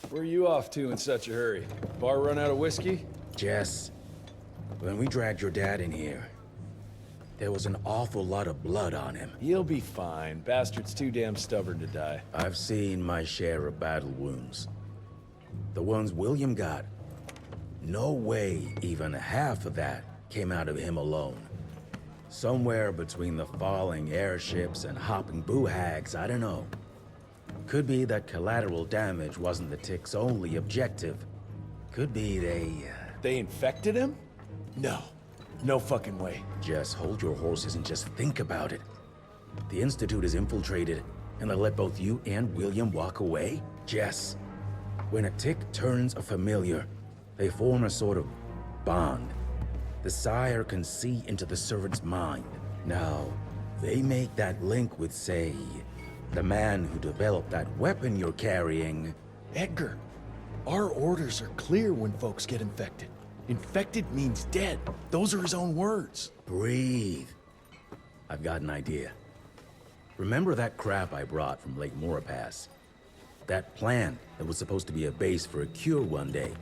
Where are you off to in such a hurry? Bar run out of whiskey? Jess, when we dragged your dad in here, there was an awful lot of blood on him. He'll be fine. Bastard's too damn stubborn to die. I've seen my share of battle wounds. The ones William got, no way even half of that came out of him alone. Somewhere between the falling airships and hopping boo-hags, I don't know. Could be that collateral damage wasn't the tick's only objective. Could be They infected him? No. No fucking way. Just hold your horses and just think about it. The Institute is infiltrated, and they let both you and William walk away? Jess, when a tick turns a familiar, they form a sort of bond. The sire can see into the servant's mind. Now, they make that link with, say, the man who developed that weapon you're carrying. Edgar, our orders are clear when folks get infected. Infected means dead. Those are his own words. Breathe. I've got an idea. Remember that crap I brought from Lake Morapass? That plant that was supposed to be a base for a cure one day.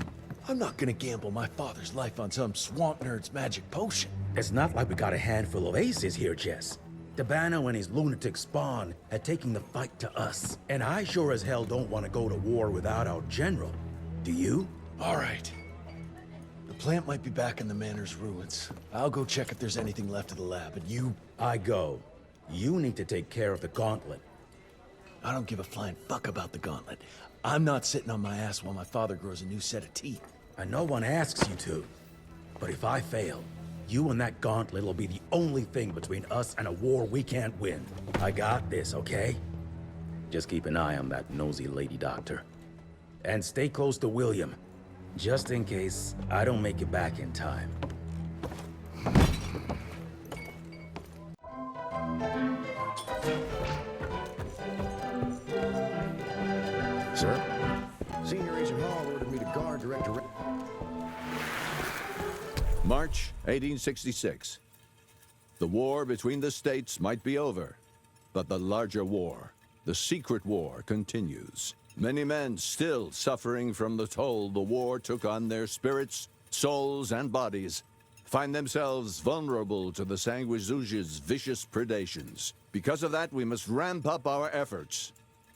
I'm not gonna gamble my father's life on some swamp nerd's magic potion. It's not like we got a handful of aces here, Jess. Dabano and his lunatic spawn had taken the fight to us. And I sure as hell don't want to go to war without our general. Do you? All right. The plant might be back in the manor's ruins. I'll go check if there's anything left of the lab, and you... I go. You need to take care of the gauntlet. I don't give a flying fuck about the gauntlet. I'm not sitting on my ass while my father grows a new set of teeth. And no one asks you to. But if I fail, you and that gauntlet will be the only thing between us and a war we can't win. I got this, okay? Just keep an eye on that nosy lady doctor. And stay close to William, just in case I don't make it back in time. Sir? Senior Agent Hall ordered me to guard Director... March 1866. The war between the states might be over, but the larger war, the secret war, continues. Many men still suffering from the toll the war took on their spirits, souls, and bodies find themselves vulnerable to the Sanguizuj's vicious predations. Because of that, we must ramp up our efforts.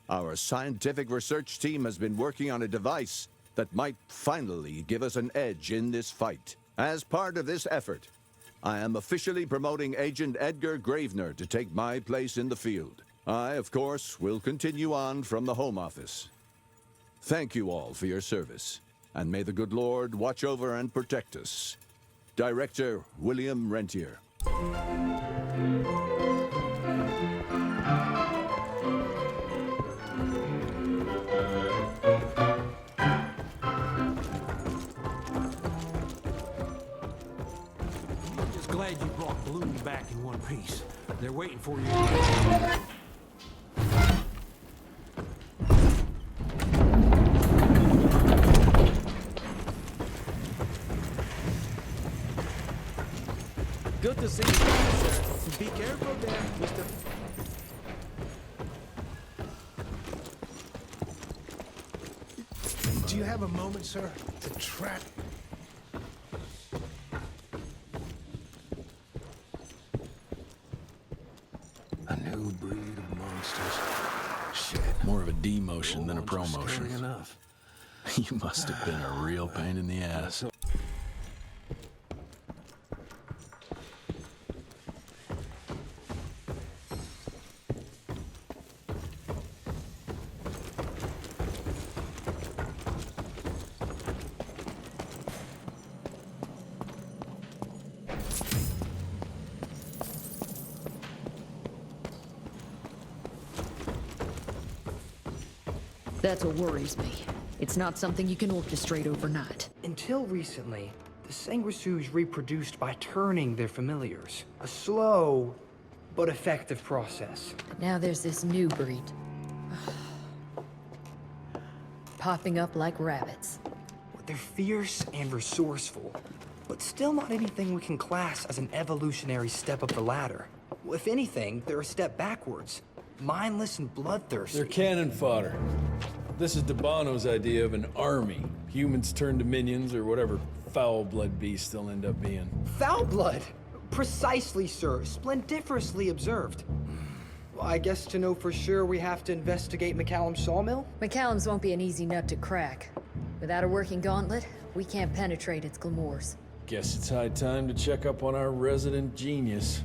Our scientific research team has been working on a device that might finally give us an edge in this fight. As part of this effort, I am officially promoting Agent Edgar Gravener to take my place in the field. I, of course, will continue on from the Home Office. Thank you all for your service, and may the good Lord watch over and protect us. Director William Rentier. Glad you brought Bloom back in one piece. They're waiting for you. Good to see you, sir. Be careful there, Mr. Do you have a moment, sir, to track... A new breed of monsters. Shit, more of a demotion than a promotion. Enough. You must have been a real pain in the ass. That's what worries me. It's not something you can orchestrate overnight. Until recently, the Sanguisu's reproduced by turning their familiars. A slow, but effective process. But now there's this new breed. Popping up like rabbits. They're fierce and resourceful, but still not anything we can class as an evolutionary step up the ladder. If anything, they're a step backwards. Mindless and bloodthirsty. They're cannon fodder. This is Debano's idea of an army. Humans turn to minions or whatever foul-blood beasts they'll end up being. Foul blood? Precisely, sir. Splendiferously observed. Well, I guess to know for sure we have to investigate McCallum's sawmill? McCallum's won't be an easy nut to crack. Without a working gauntlet, we can't penetrate its glamours. Guess it's high time to check up on our resident genius.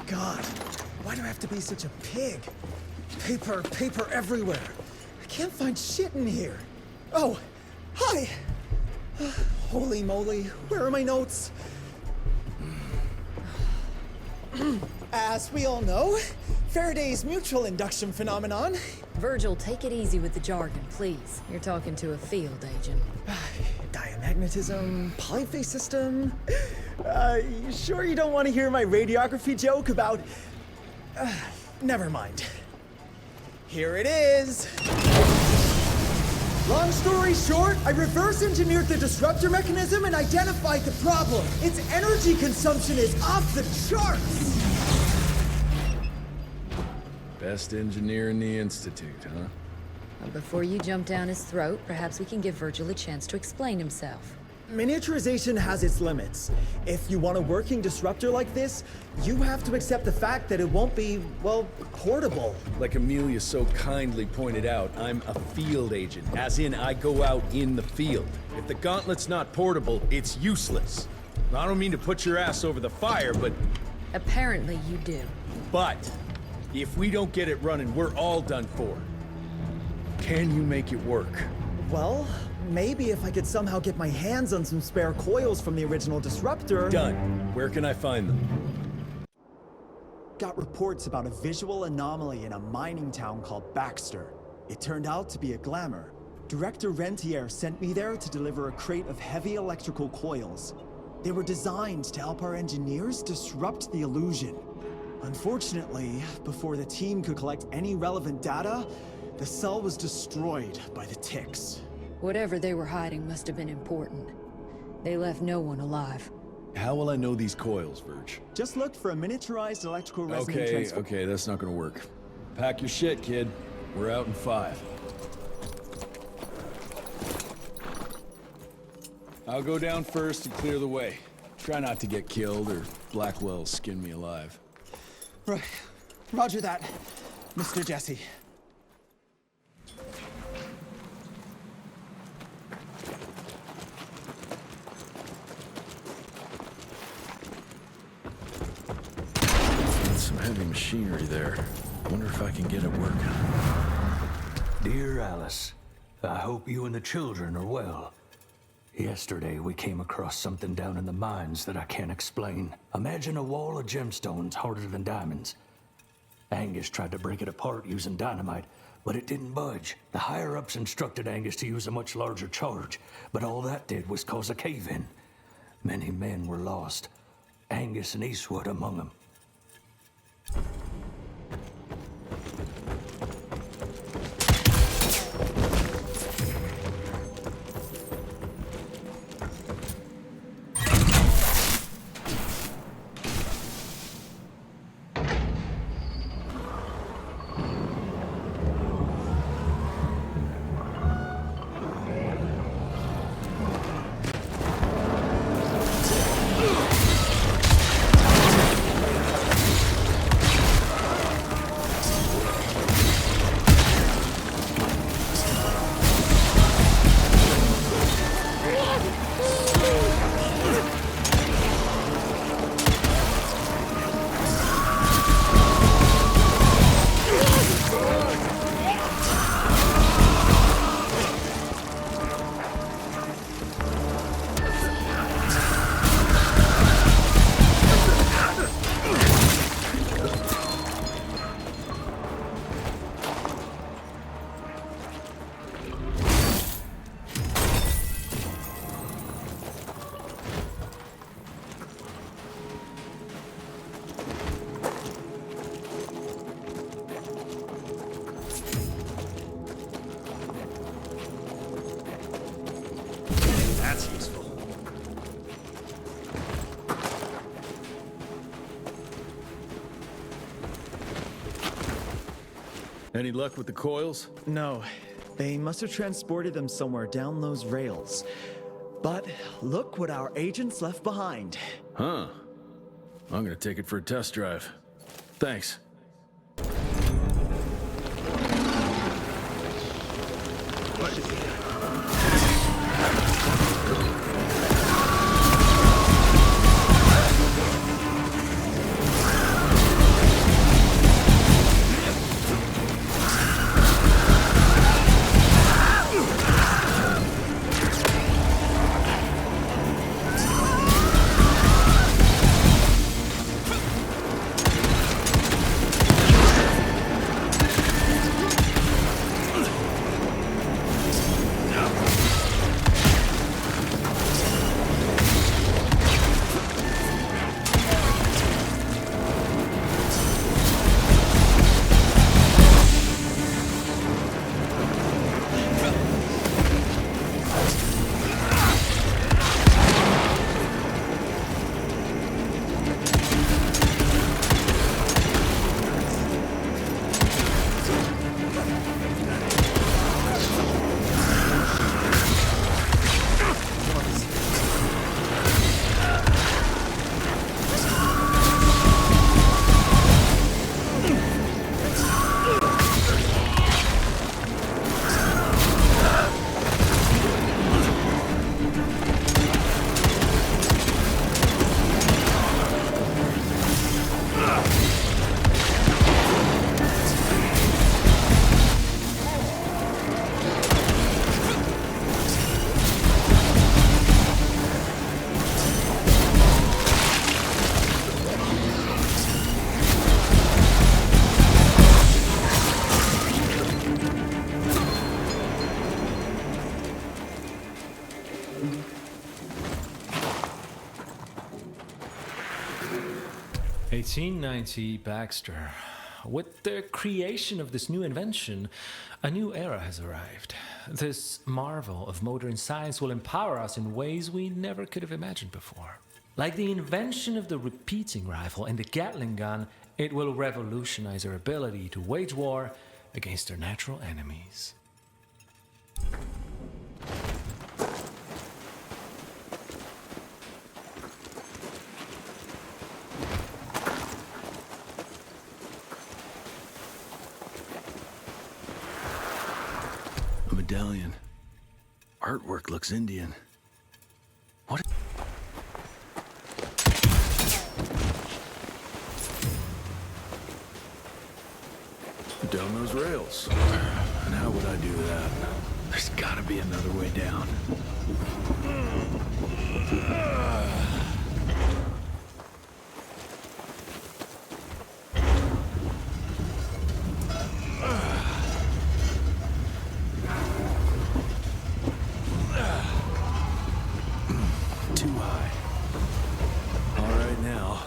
God, why do I have to be such a pig? Paper, paper everywhere. I can't find shit in here. Oh, hi! Holy moly, where are my notes? As we all know, Faraday's mutual induction phenomenon. Virgil, take it easy with the jargon, please. You're talking to a field agent. Diamagnetism, polyphase system. You sure you don't want to hear my radiography joke about... never mind. Here it is. Long story short, I reverse engineered the disruptor mechanism and identified the problem. Its energy consumption is off the charts. Best engineer in the Institute, huh? Well, before you jump down his throat, perhaps we can give Virgil a chance to explain himself. Miniaturization has its limits. If you want a working disruptor like this, you have to accept the fact that it won't be, well, portable. Like Amelia so kindly pointed out, I'm a field agent, as in I go out in the field. If the gauntlet's not portable, it's useless. I don't mean to put your ass over the fire, but... Apparently you do. But, if we don't get it running, we're all done for. Can you make it work? Well, maybe if I could somehow get my hands on some spare coils from the original disruptor... Done. Where can I find them? Got reports about a visual anomaly in a mining town called Baxter. It turned out to be a glamour. Director Rentier sent me there to deliver a crate of heavy electrical coils. They were designed to help our engineers disrupt the illusion. Unfortunately, before the team could collect any relevant data, the cell was destroyed by the ticks. Whatever they were hiding must have been important. They left no one alive. How will I know these coils, Verge? Just look for a miniaturized electrical resonant transfer. Okay, that's not gonna work. Pack your shit, kid. We're out in 5. I'll go down first and clear the way. Try not to get killed or Blackwell skin me alive. Right. Roger that, Mr. Jesse. Some heavy machinery there. Wonder if I can get it working. Dear Alice, I hope you and the children are well. Yesterday, we came across something down in the mines that I can't explain. Imagine a wall of gemstones harder than diamonds. Angus tried to break it apart using dynamite, but it didn't budge. The higher-ups instructed Angus to use a much larger charge, but all that did was cause a cave-in. Many men were lost, Angus and Eastwood among them. Any luck with the coils? No, they must have transported them somewhere down those rails. But look what our agents left behind. Huh. I'm gonna take it for a test drive. Thanks. (1890) Baxter. With the creation of this new invention, a new era has arrived. This marvel of modern science will empower us in ways we never could have imagined before. Like the invention of the repeating rifle and the Gatling gun, it will revolutionize our ability to wage war against our natural enemies. A medallion. Artwork looks Indian. What? Down those rails. And how would I do that? There's gotta be another way down. Too high. All right now.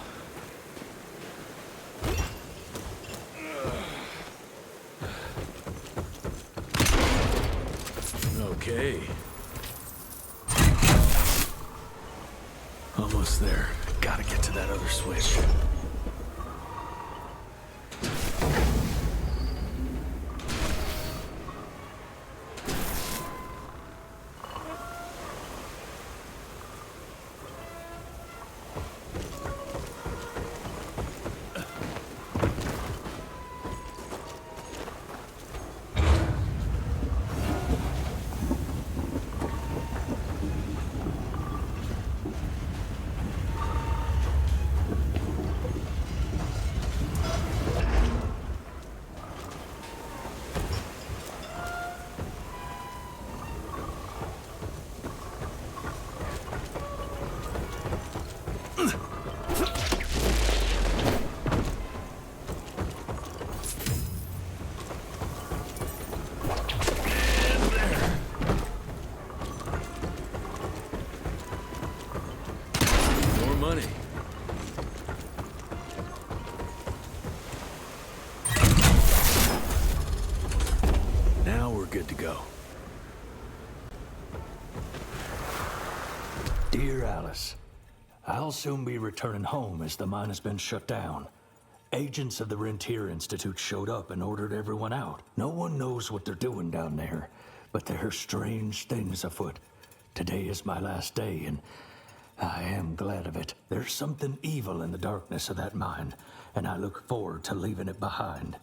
Okay. Almost there. Gotta get to that other switch. Money. Now we're good to go. Dear Alice, I'll soon be returning home as the mine has been shut down. Agents of the Rentier Institute showed up and ordered everyone out. No one knows what they're doing down there, but there are strange things afoot. Today is my last day, and I am glad of it. There's something evil in the darkness of that mine, and I look forward to leaving it behind.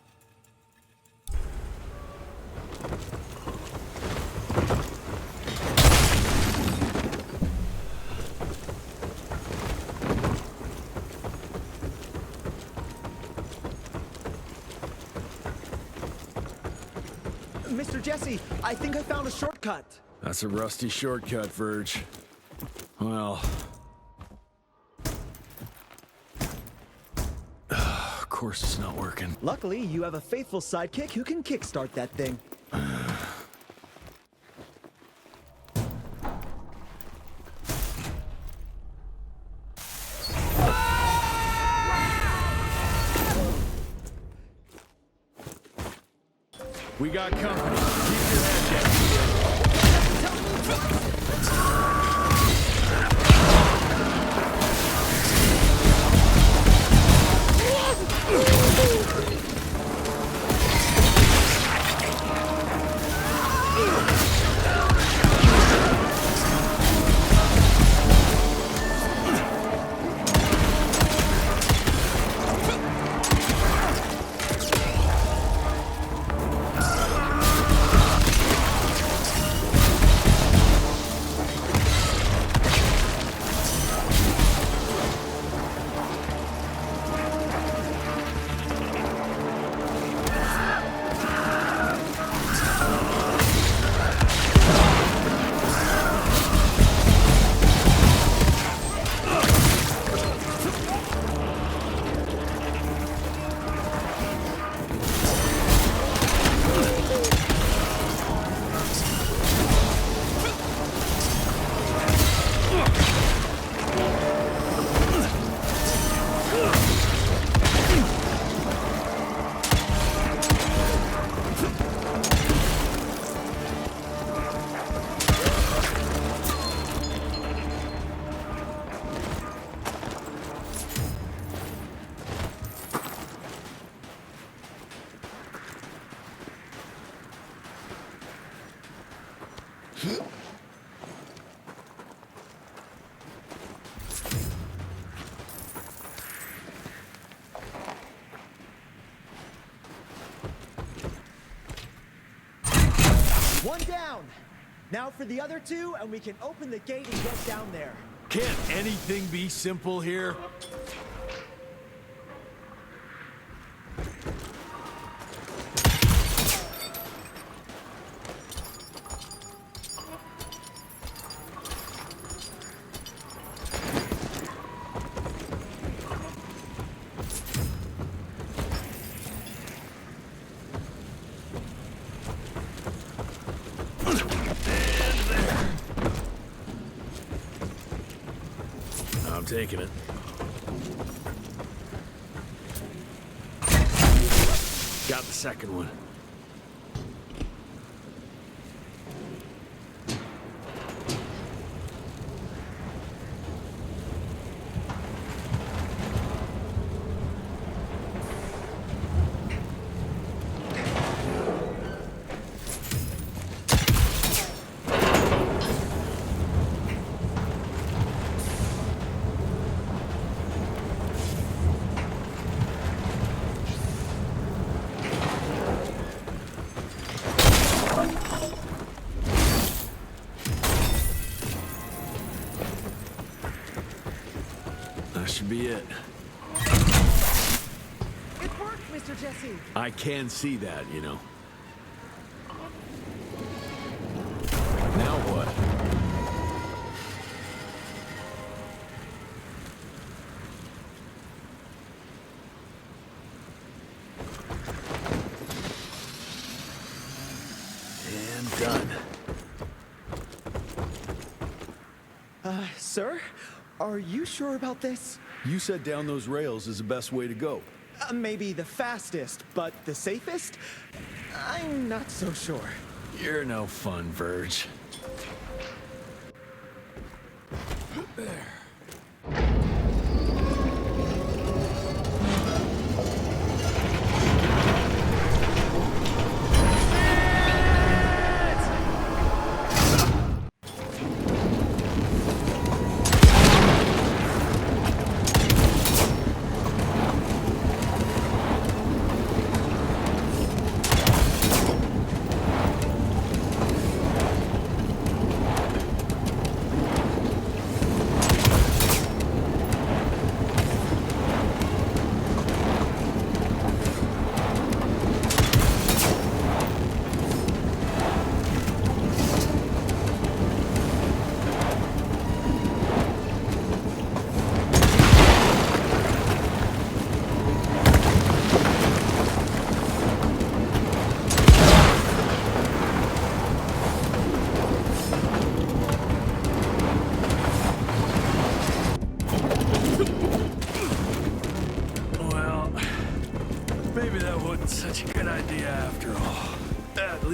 Mr. Jesse, I think I found a shortcut. That's a rusty shortcut, Verge. Well... of course it's not working. Luckily, you have a faithful sidekick who can kickstart that thing. We got company. Keep your head down. One down. Now for the other two, and we can open the gate and get down there. Can't anything be simple here? I'm taking it. Got the second one. That should be it. It worked, Mr. Jesse. I can see that, you know. Now what? And done. Sir? Are you sure about this? You said down those rails is the best way to go. Maybe the fastest, but the safest? I'm not so sure. You're no fun, Verge. There.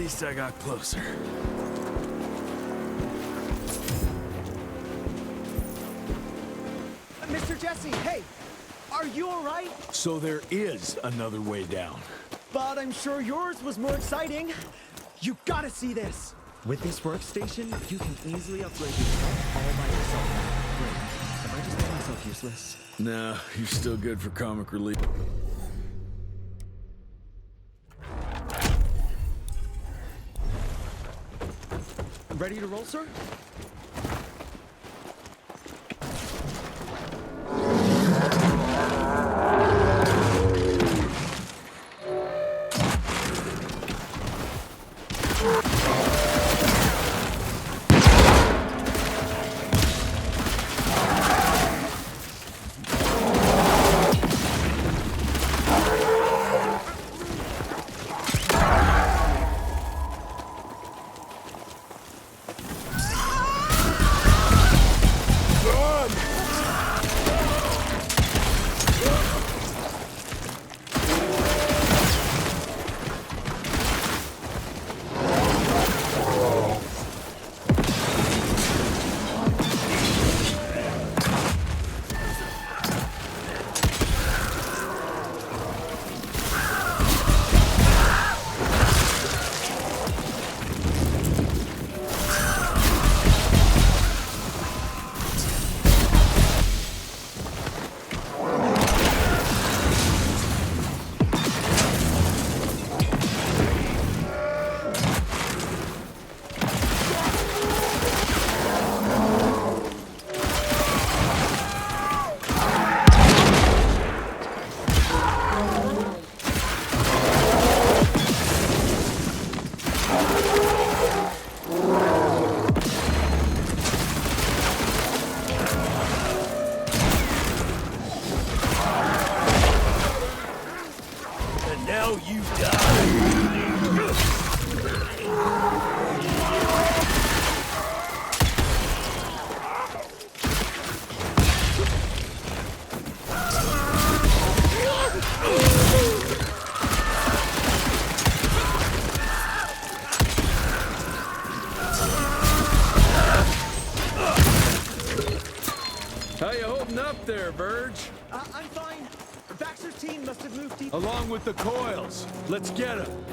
least I got closer. Mr. Jesse, hey! Are you alright? So there is another way down. But I'm sure yours was more exciting. You gotta see this! With this workstation, you can easily upgrade yourself all by yourself. Wait, have I just made myself useless? Nah, you're still good for comic relief. Ready to roll, sir? How you holding up there, Verge? I'm fine. Baxter's team must have moved deep. Along with the coils. Let's get him.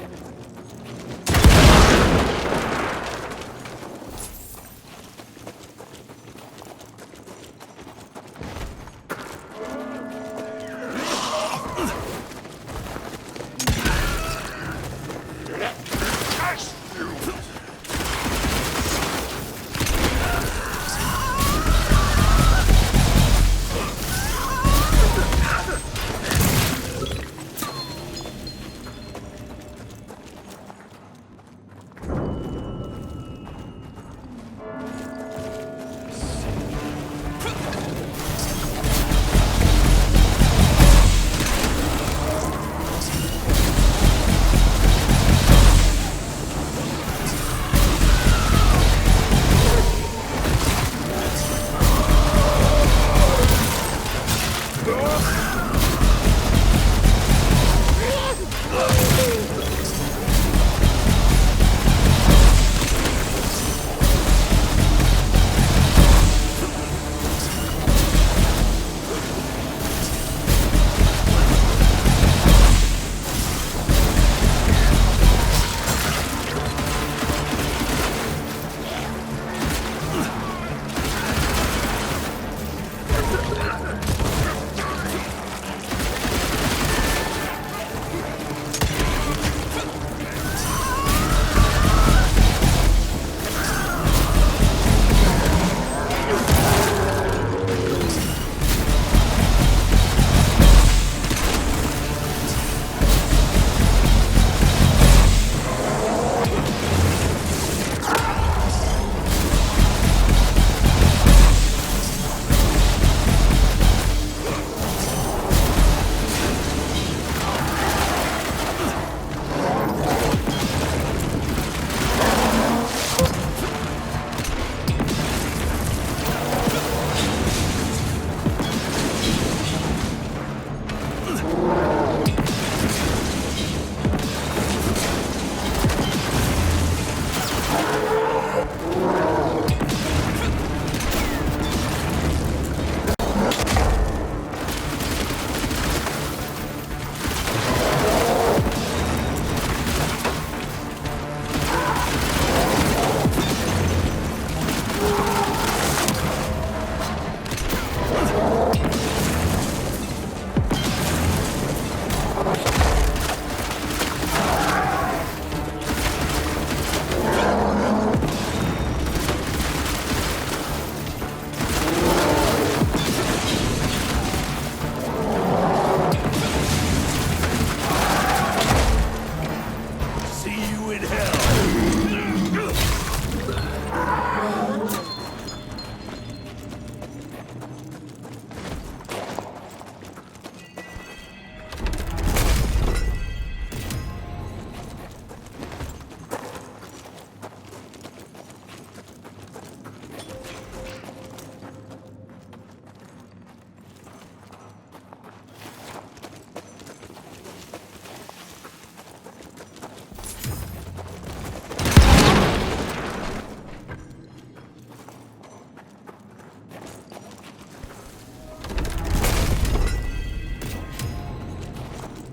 in hell!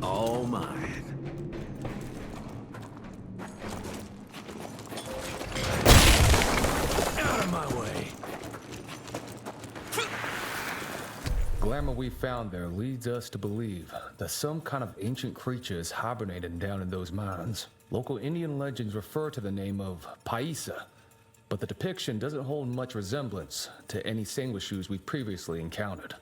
All mine. Out of my way. Glamour we found there leads us to believe that some kind of ancient creature is hibernating down in those mines. Local Indian legends refer to the name of Paisa, but the depiction doesn't hold much resemblance to any sanguishues we've previously encountered.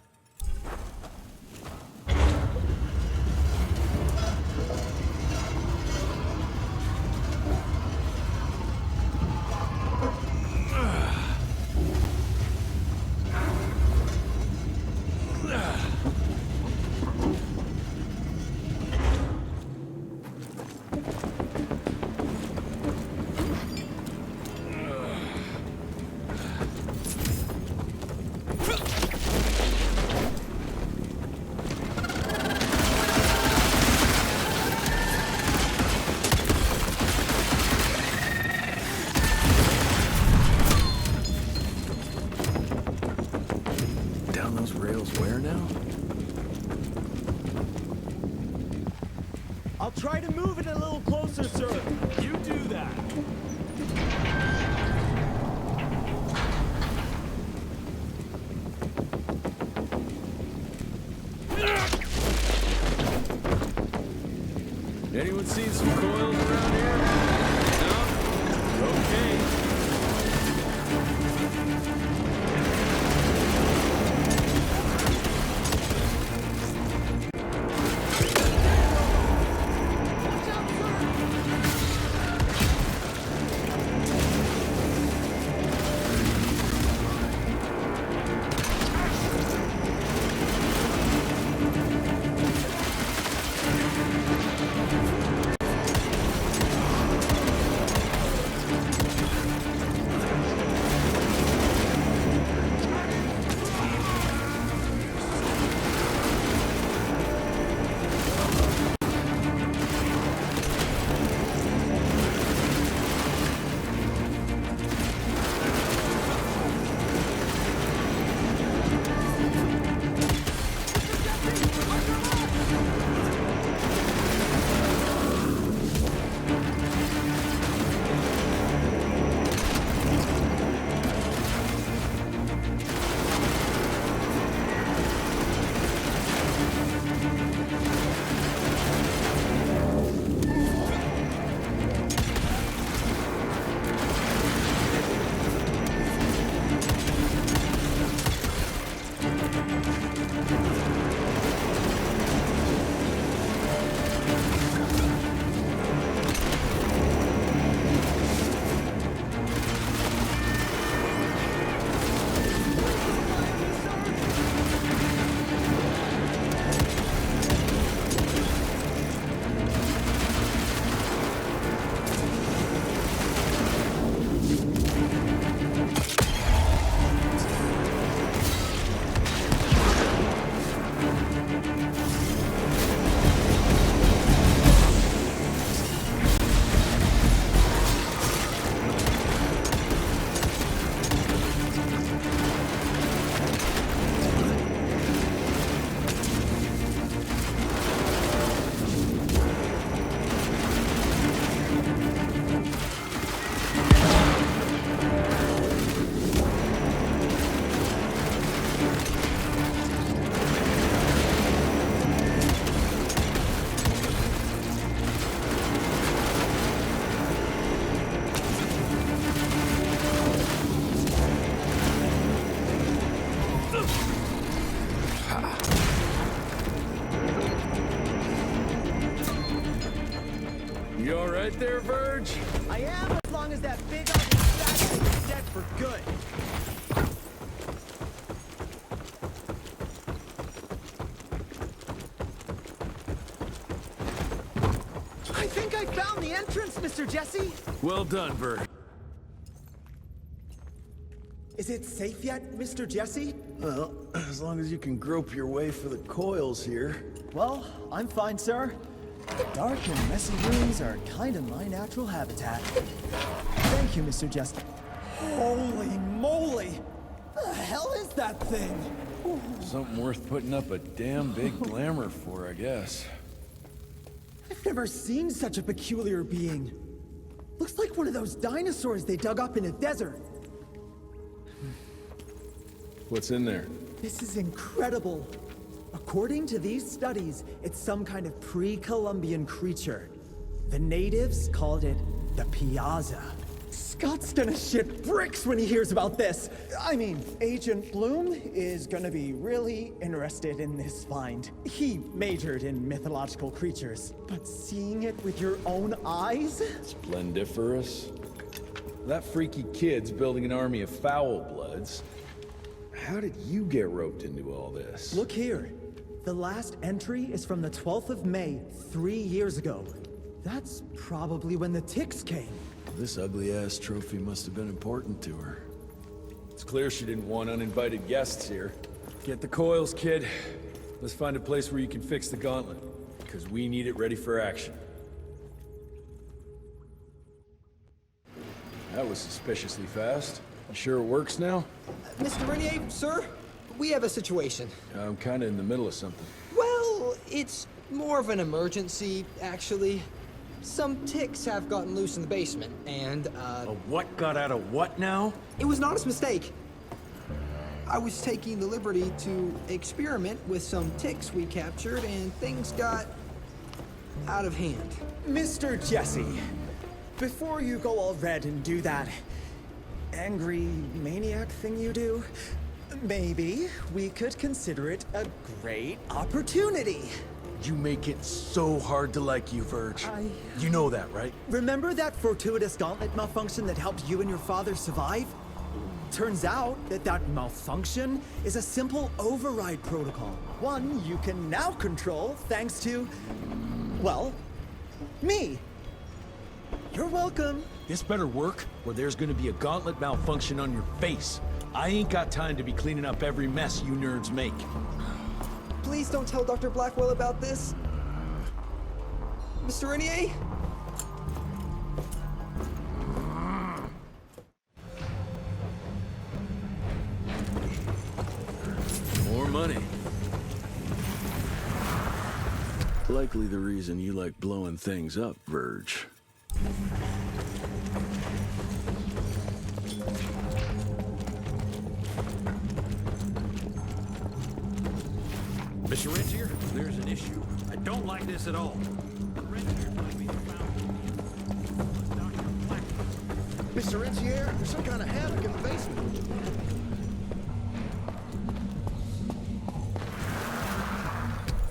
Down those rails where now? I'll try to move it a little closer, sir. You do that. Anyone seen some coils around here? No? Okay. right there, Verge? I am, as long as that big ugly statue is dead for good. I think I found the entrance, Mr. Jesse. Well done, Verge. Is it safe yet, Mr. Jesse? Well, as long as you can grope your way for the coils here. Well, I'm fine, sir. The dark and messy rooms are kind of my natural habitat. Thank you, Mr. Jesse. Holy moly! The hell is that thing? Something worth putting up a damn big glamour for, I guess. I've never seen such a peculiar being. Looks like one of those dinosaurs they dug up in a desert. What's in there? This is incredible. According to these studies, it's some kind of pre-Columbian creature. The natives called it the Piazza. Scott's gonna shit bricks when he hears about this. I mean, Agent Bloom is gonna be really interested in this find. He majored in mythological creatures, but seeing it with your own eyes? Splendiferous. That freaky kid's building an army of foul bloods. How did you get roped into all this? Look here. The last entry is from the 12th of May, 3 years ago. That's probably when the ticks came. This ugly-ass trophy must have been important to her. It's clear she didn't want uninvited guests here. Get the coils, kid. Let's find a place where you can fix the gauntlet, because we need it ready for action. That was suspiciously fast. You sure it works now? Mr. Renier, sir, we have a situation. I'm kinda in the middle of something. Well, it's more of an emergency, actually. Some ticks have gotten loose in the basement, and, A what got out of what now? it was an honest mistake. I was taking the liberty to experiment with some ticks we captured, and things got out of hand. Mr. Jesse, before you go all red and do that angry maniac thing you do, maybe we could consider it a great opportunity. You make it so hard to like you, Verge. You know that, right? Remember that fortuitous gauntlet malfunction that helped you and your father survive? Turns out that that malfunction is a simple override protocol. One you can now control thanks to, well, me. You're welcome. This better work, or there's gonna be a gauntlet malfunction on your face. I ain't got time to be cleaning up every mess you nerds make. Please don't tell Dr. Blackwell about this. Mr. Renier? More money. Likely the reason you like blowing things up, Verge. Mr. Rentier, there's an issue. I don't like this at all. Mr. Rentier, there's some kind of havoc in the basement.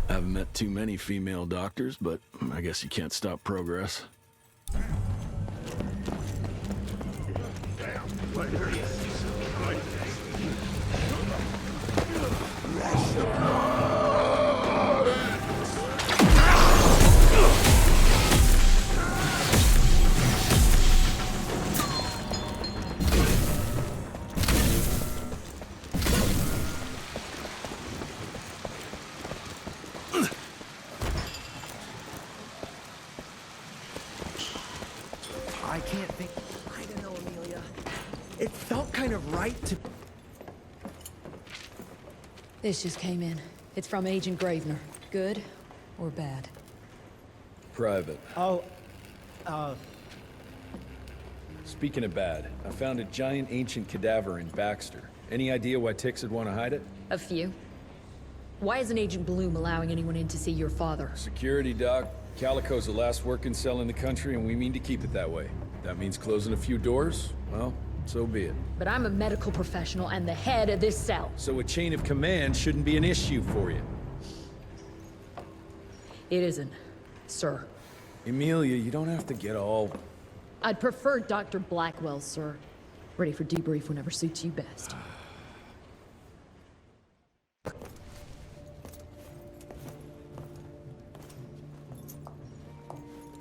I haven't met too many female doctors, but I guess you can't stop progress. I can't think. I don't know, Amelia. It felt kind of right to. This just came in. It's from Agent Gravener. Good or bad? Private. Oh, Speaking of bad, I found a giant ancient cadaver in Baxter. Any idea why ticks would want to hide it? A few. Why isn't Agent Bloom allowing anyone in to see your father? Security, Doc. Calico's the last working cell in the country, and we mean to keep it that way. That means closing a few doors? Well, so be it. But I'm a medical professional and the head of this cell. So a chain of command shouldn't be an issue for you. It isn't, sir. Emilia, you don't have to get all... I'd prefer Dr. Blackwell, sir. Ready for debrief whenever suits you best. The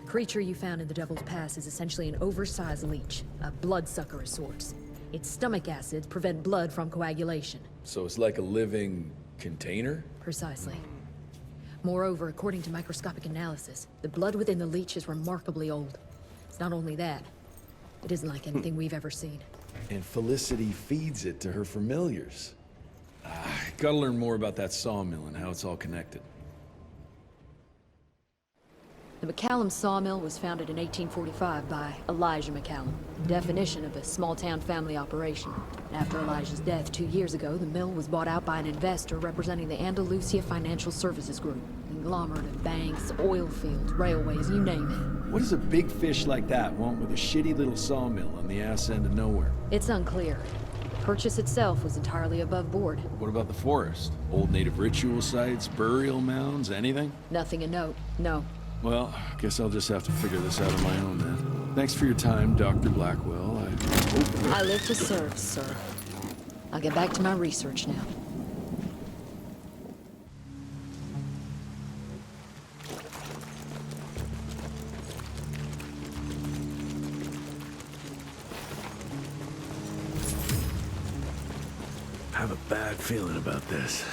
creature you found in the Devil's Pass is essentially an oversized leech, a bloodsucker of sorts. Its stomach acids prevent blood from coagulation. So it's like a living container? Precisely. Moreover, according to microscopic analysis, the blood within the leech is remarkably old. It's not only that, it isn't like anything we've ever seen. And Felicity feeds it to her familiars. Gotta learn more about that sawmill and how it's all connected. The McCallum sawmill was founded in 1845 by Elijah McCallum, definition of a small-town family operation. After Elijah's death 2 years ago, the mill was bought out by an investor representing the Andalusia Financial Services Group. Conglomerate of banks, oil fields, railways, you name it. What does a big fish like that want with a shitty little sawmill on the ass end of nowhere? It's unclear. The purchase itself was entirely above board. What about the forest? Old native ritual sites, burial mounds, anything? Nothing of note, no. Well, guess I'll just have to figure this out on my own then. Thanks for your time, Dr. Blackwell. I live to serve, sir. I'll get back to my research now. I have a bad feeling about this.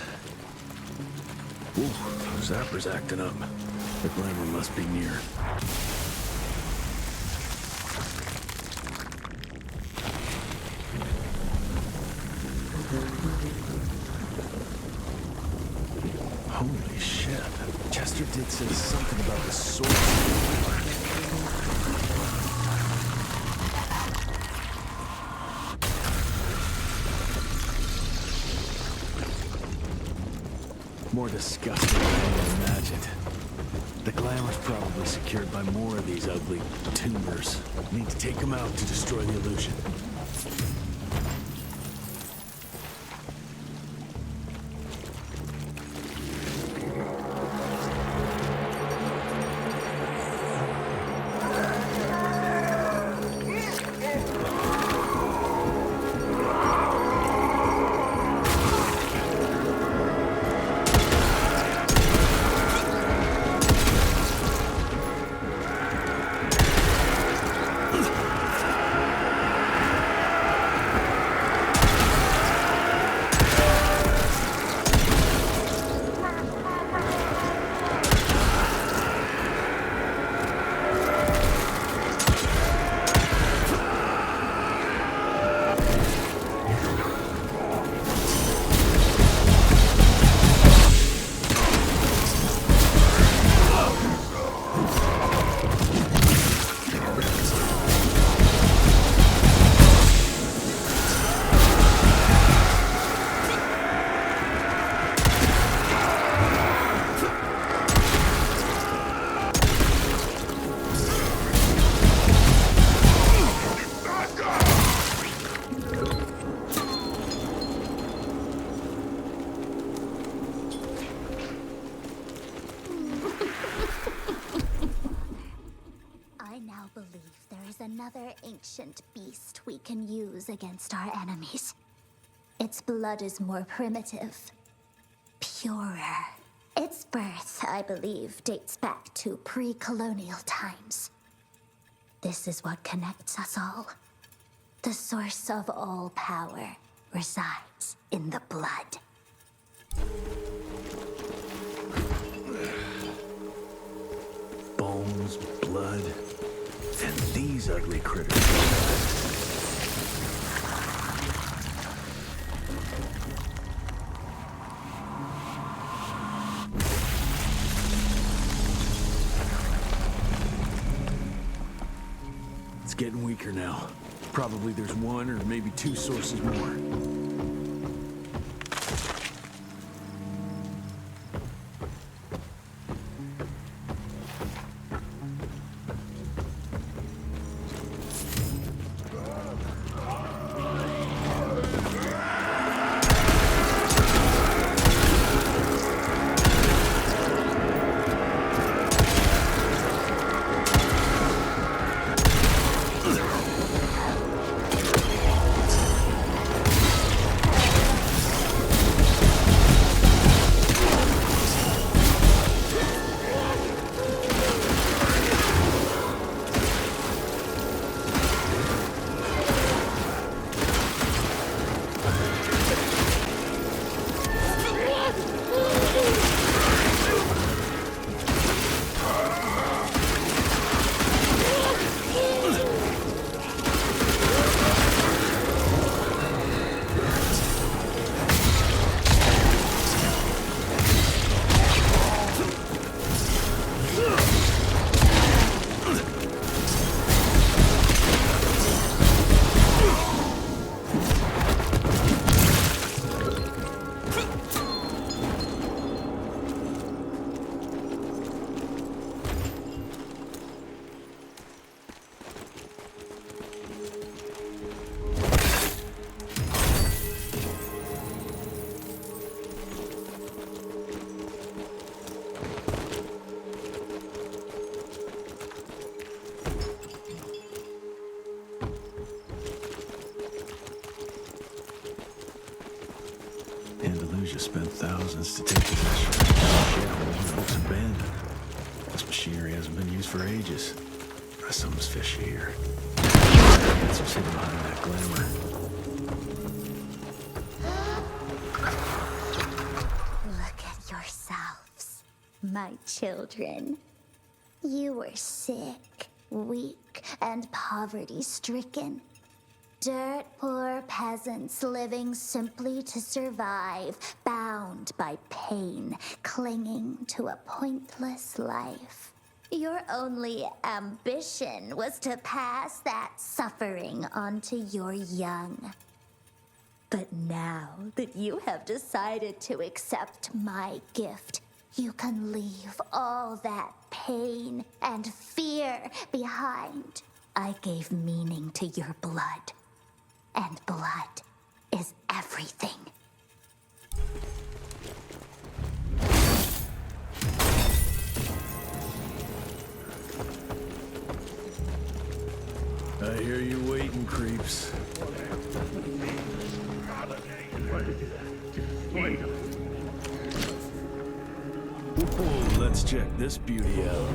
Ooh, Zapper's acting up. The glamour must be near. Holy shit. Chester did say something about the source. More disgusting than I imagined. The glamour's probably secured by more of these ugly tubers. Need to take them out to destroy the illusion. Another ancient beast we can use against our enemies. Its blood is more primitive, purer. Its birth, I believe, dates back to pre-colonial times. This is what connects us all. The source of all power resides in the blood. Bones, blood, and these ugly critters. It's getting weaker now. Probably there's one or maybe two sources more. just spent thousands to take possession of this shithole. It's abandoned. This machinery hasn't been used for ages. Something's fishy here. That's what's hidden behind that glamour. Look at yourselves, my children. You were sick, weak, and poverty-stricken. Dirt poor peasants living simply to survive, bound by pain, clinging to a pointless life. Your only ambition was to pass that suffering on to your young. But now that you have decided to accept my gift, you can leave all that pain and fear behind. I gave meaning to your blood, and blood is everything. I hear you waiting, creeps. Ooh, let's check this beauty out.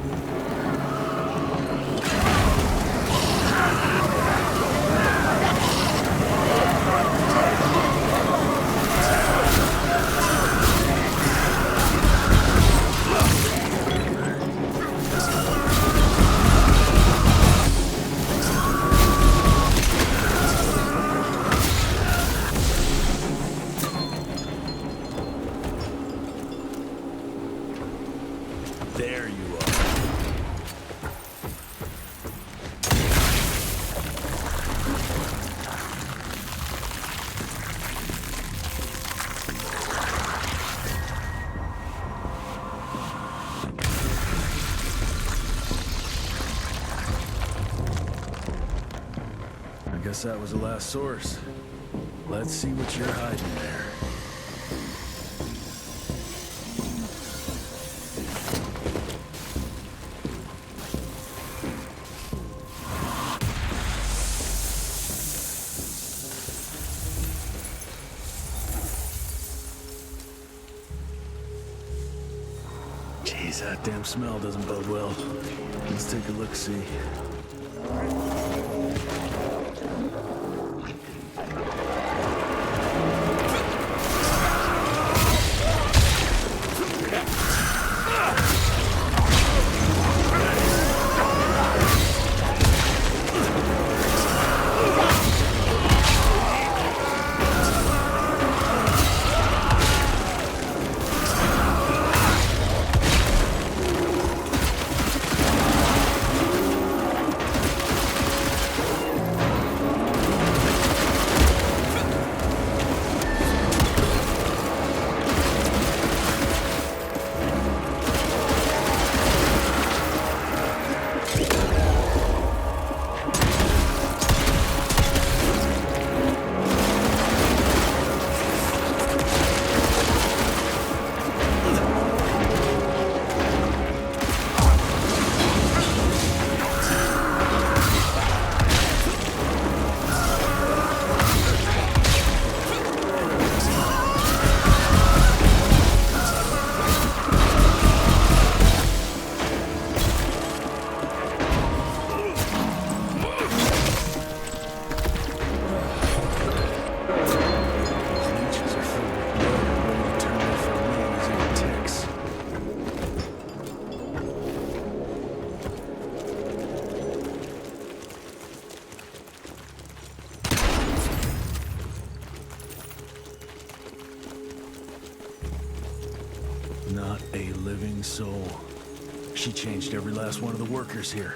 There you are. I guess that was the last source. Let's see what you're hiding there. Jeez, that damn smell doesn't bode well. Let's take a look-see. Not a living soul. She changed every last one of the workers here.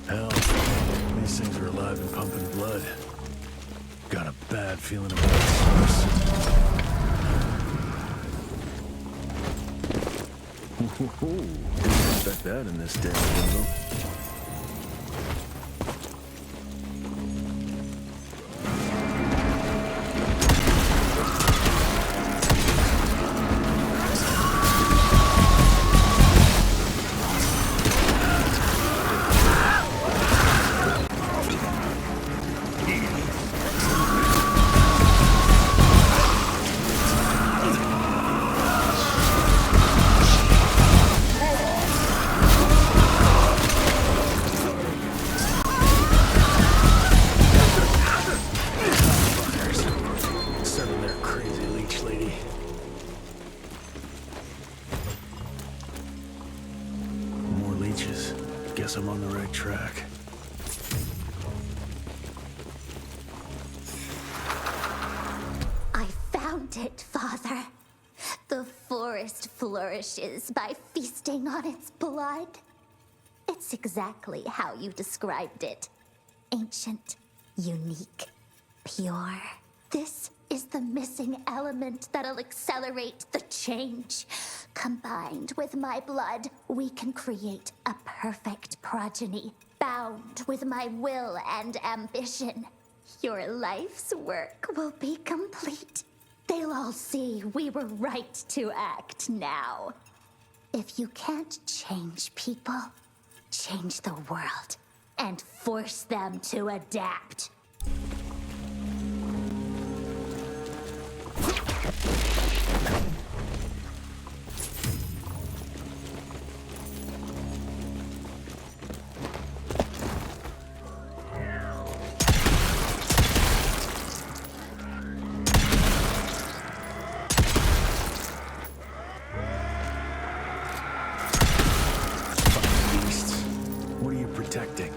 Hell, these things are alive and pumping blood. Got a bad feeling about this. Didn't expect that in this damn jungle. Guess I'm on the right track. I found it, Father. The forest flourishes by feasting on its blood. It's exactly how you described it. Ancient, unique, pure. This is the missing element that'll accelerate the change. Combined with my blood, we can create a perfect progeny, bound with my will and ambition. Your life's work will be complete. They'll all see we were right to act now. If you can't change people, change the world and force them to adapt. What are you protecting?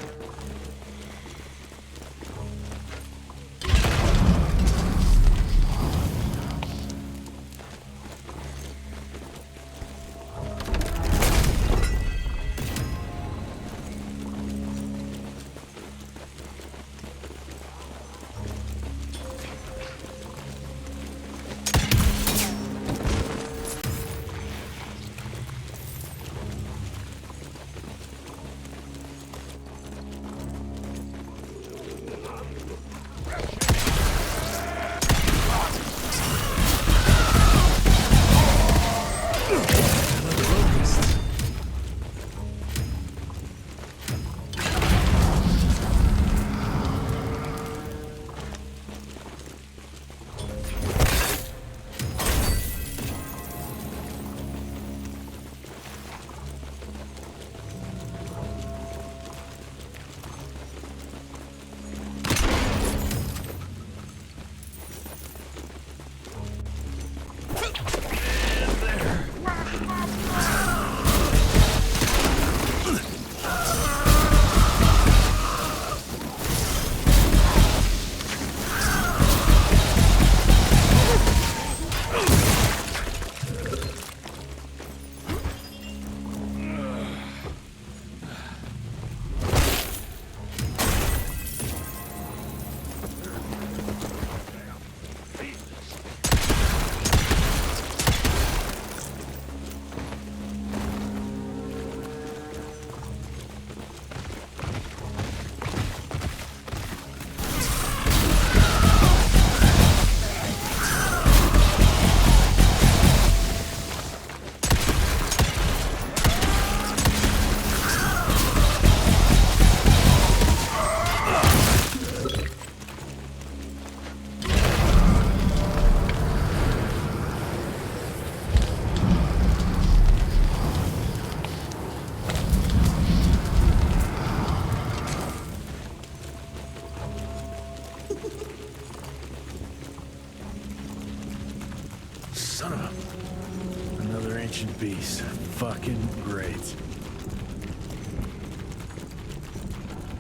Son of a... Another ancient beast. Fucking great.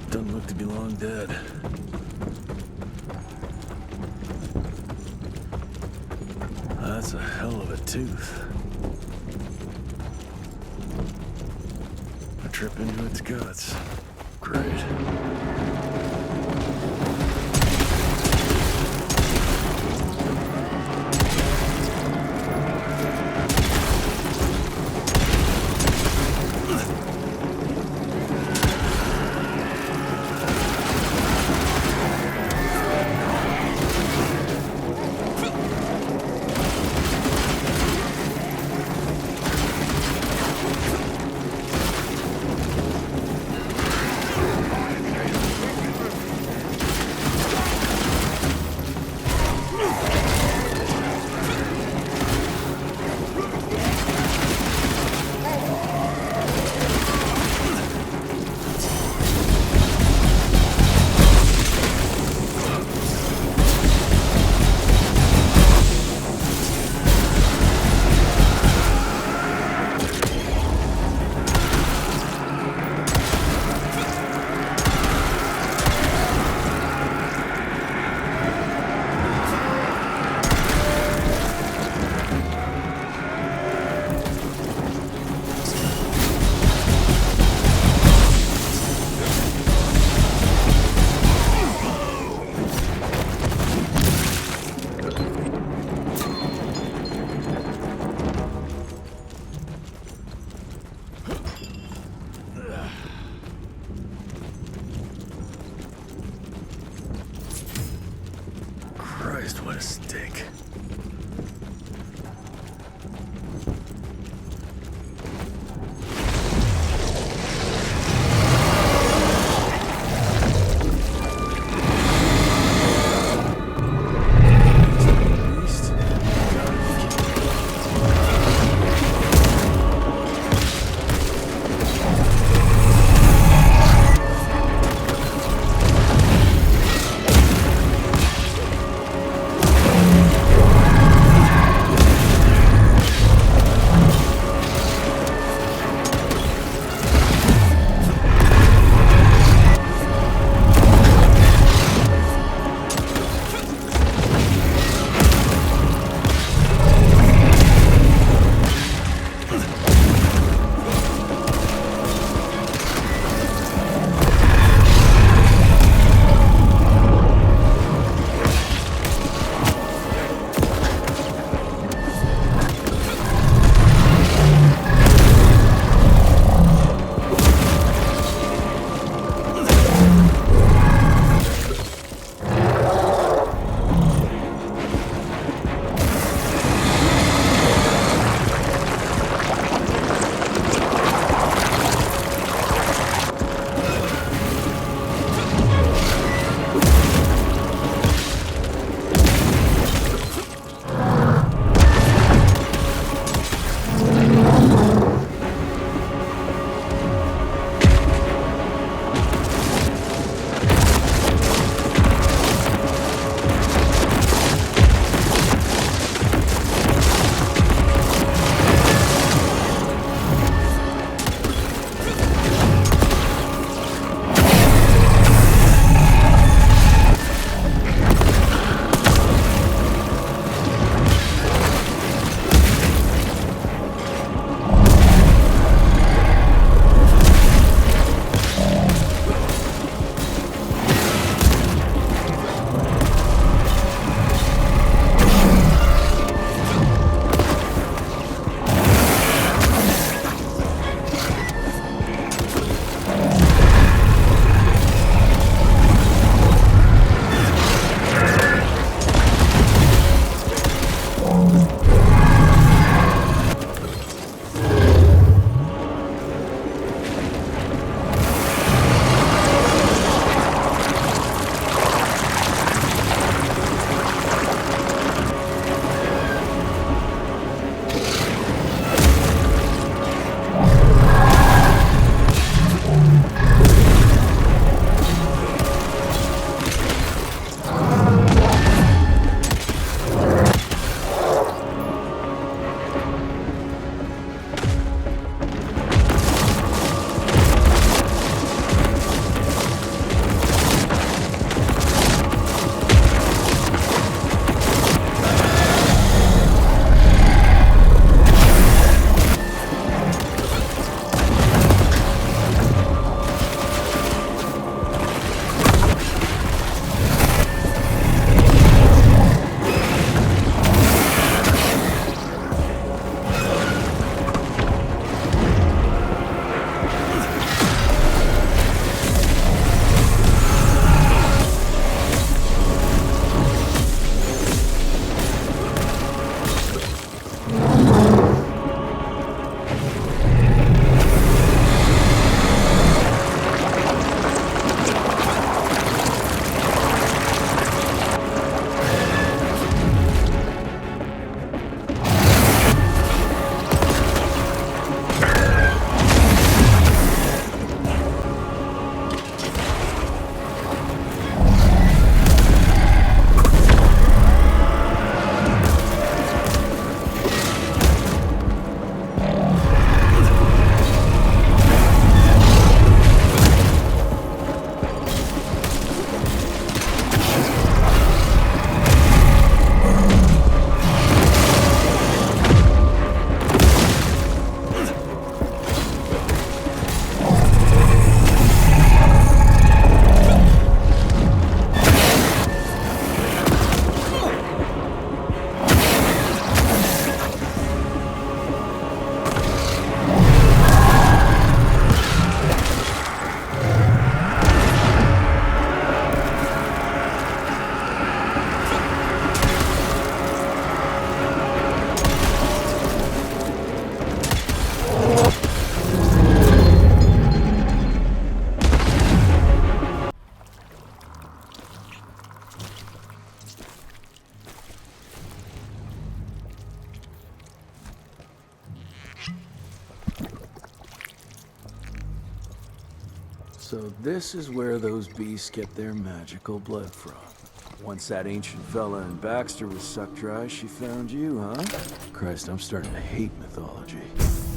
Doesn't look to be long dead. That's a hell of a tooth. I trip into its guts. Great. Christ, what a stink. So this is where those beasts get their magical blood from. Once that ancient fella in Baxter was sucked dry, she found you, huh? Christ, I'm starting to hate mythology.